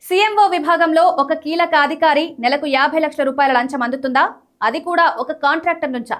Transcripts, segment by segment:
CMO విభాగంలో ఒక కీలక అధికారి నెలకు 50 లక్షల రూపాయల లంచం అందుతుందా? అది కూడా ఒక కాంట్రాక్టర్ నుంచా?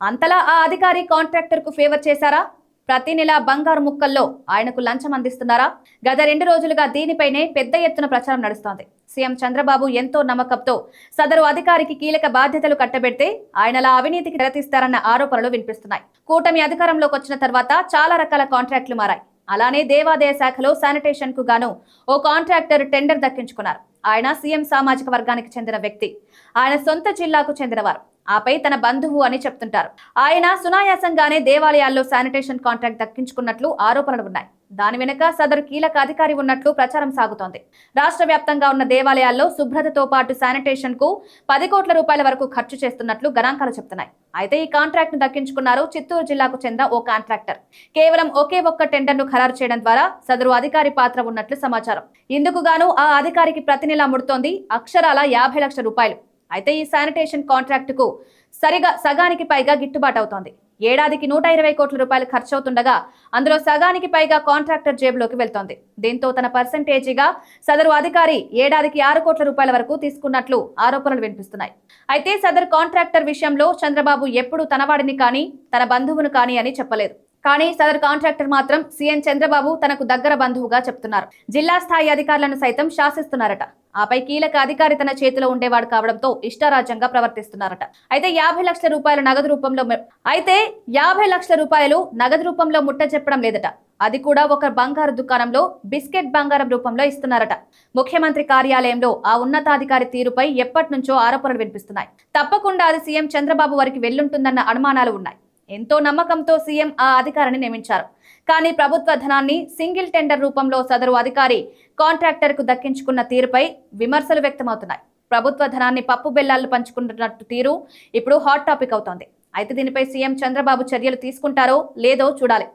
అంతలా ఆ అధికారి కాంట్రాక్టర్ కు ఫేవర్ చేశారా? ప్రతి నెల బంగారు ముక్కల్లో ఆయనకు లంచం అందిస్తున్నారా? గత 2 రోజులుగా దీనిపైనే పెద్ద ఎత్తున ప్రచారం నడుస్తోంది. సీఎం చంద్రబాబు ఎంతో నమ్మకంతో సదరు అధికారికి కీలక బాధ్యతలు కట్టబెడితే ఆయనలా అవినీతికి తెరతీస్తారన్న ఆరోపణలు వినిపిస్తున్నాయి. కూటమి అధికారంలోకి వచ్చిన తర్వాత చాలా రకాల కాంట్రాక్టులు మారాయి. అలానే దేవాదాయ శాఖలో శానిటేషన్ కు గాను ఓ కాంట్రాక్టర్ టెండర్ దక్కించుకున్నారు. ఆయన సీఎం సామాజిక వర్గానికి చెందిన వ్యక్తి. ఆయన సొంత జిల్లాకు చెందినవారు. ఆపై తన బంధువు అని చెప్తుంటారు. ఆయన సునాయాసంగానే దేవాలయాల్లో శానిటేషన్ కాంట్రాక్ట్ దక్కించుకున్నట్లు ఆరోపణలు ఉన్నాయి. దాని వెనుక సదరు కీలక అధికారి ఉన్నట్లు ప్రచారం సాగుతోంది. రాష్ట్ర వ్యాప్తంగా ఉన్న దేవాలయాల్లో శుభ్రతతో పాటు శానిటేషన్ కు 10 కోట్ల రూపాయల వరకు ఖర్చు చేస్తున్నట్లు గణాంకాలు చెప్తున్నాయి. అయితే ఈ కాంట్రాక్ట్ ను దక్కించుకున్నారు చిత్తూరు జిల్లాకు చెందిన ఓ కాంట్రాక్టర్. కేవలం ఒకే ఒక్క టెండర్ ను ఖరారు చేయడం ద్వారా సదరు అధికారి పాత్ర ఉన్నట్లు సమాచారం. ఇందుకు గాను ఆ అధికారికి ప్రతి నెలా ముడుతోంది అక్షరాల 50 లక్షల రూపాయలు. అయితే ఈ శానిటేషన్ కాంట్రాక్టుకు సగానికి పైగా గిట్టుబాటు అవుతోంది. ఏడాదికి 120 కోట్ల రూపాయలు ఖర్చవుతుండగా అందులో సగానికి పైగా కాంట్రాక్టర్ జేబులోకి వెళ్తోంది. దీంతో తన పర్సెంటేజీగా సదరు అధికారి ఏడాదికి 6 కోట్ల రూపాయల వరకు తీసుకున్నట్లు ఆరోపణలు వినిపిస్తున్నాయి. అయితే సదరు కాంట్రాక్టర్ విషయంలో చంద్రబాబు ఎప్పుడూ తనవాడిని కానీ తన బంధువును కానీ అని చెప్పలేదు. కానీ సదరు కాంట్రాక్టర్ మాత్రం సీఎం చంద్రబాబు తనకు దగ్గర బంధువుగా చెప్తున్నారు. జిల్లా స్థాయి అధికారులను సైతం శాసిస్తున్నారట. ఆపై కీలక అధికారి తన చేతిలో ఉండేవాడు కావడంతో ఇష్టారాజ్యంగా ప్రవర్తిస్తున్నారట. అయితే 50 లక్షల రూపాయలు నగదు రూపంలో ముట్ట చెప్పడం లేదట. అది కూడా ఒక బంగారు దుకాణంలో బిస్కెట్ బంగారం రూపంలో ఇస్తున్నారట. ముఖ్యమంత్రి కార్యాలయంలో ఆ ఉన్నతాధికారి తీరుపై ఎప్పటి నుంచో ఆరోపణలు వినిపిస్తున్నాయి. తప్పకుండా అది సీఎం చంద్రబాబు వారికి వెళ్లుంటుందన్న అనుమానాలు ఉన్నాయి. ఎంతో నమ్మకంతో సీఎం ఆ అధికారిని నియమించారు. కానీ ప్రభుత్వ ధనాన్ని సింగిల్ టెండర్ రూపంలో సదరు అధికారి కాంట్రాక్టర్ కు దక్కించుకున్న తీరుపై విమర్శలు వ్యక్తమవుతున్నాయి. ప్రభుత్వ ధనాన్ని పప్పు బెల్లాలు పంచుకున్నట్టు తీరు ఇప్పుడు హాట్ టాపిక్ అవుతోంది. అయితే దీనిపై సీఎం చంద్రబాబు చర్యలు తీసుకుంటారో లేదో చూడాలి.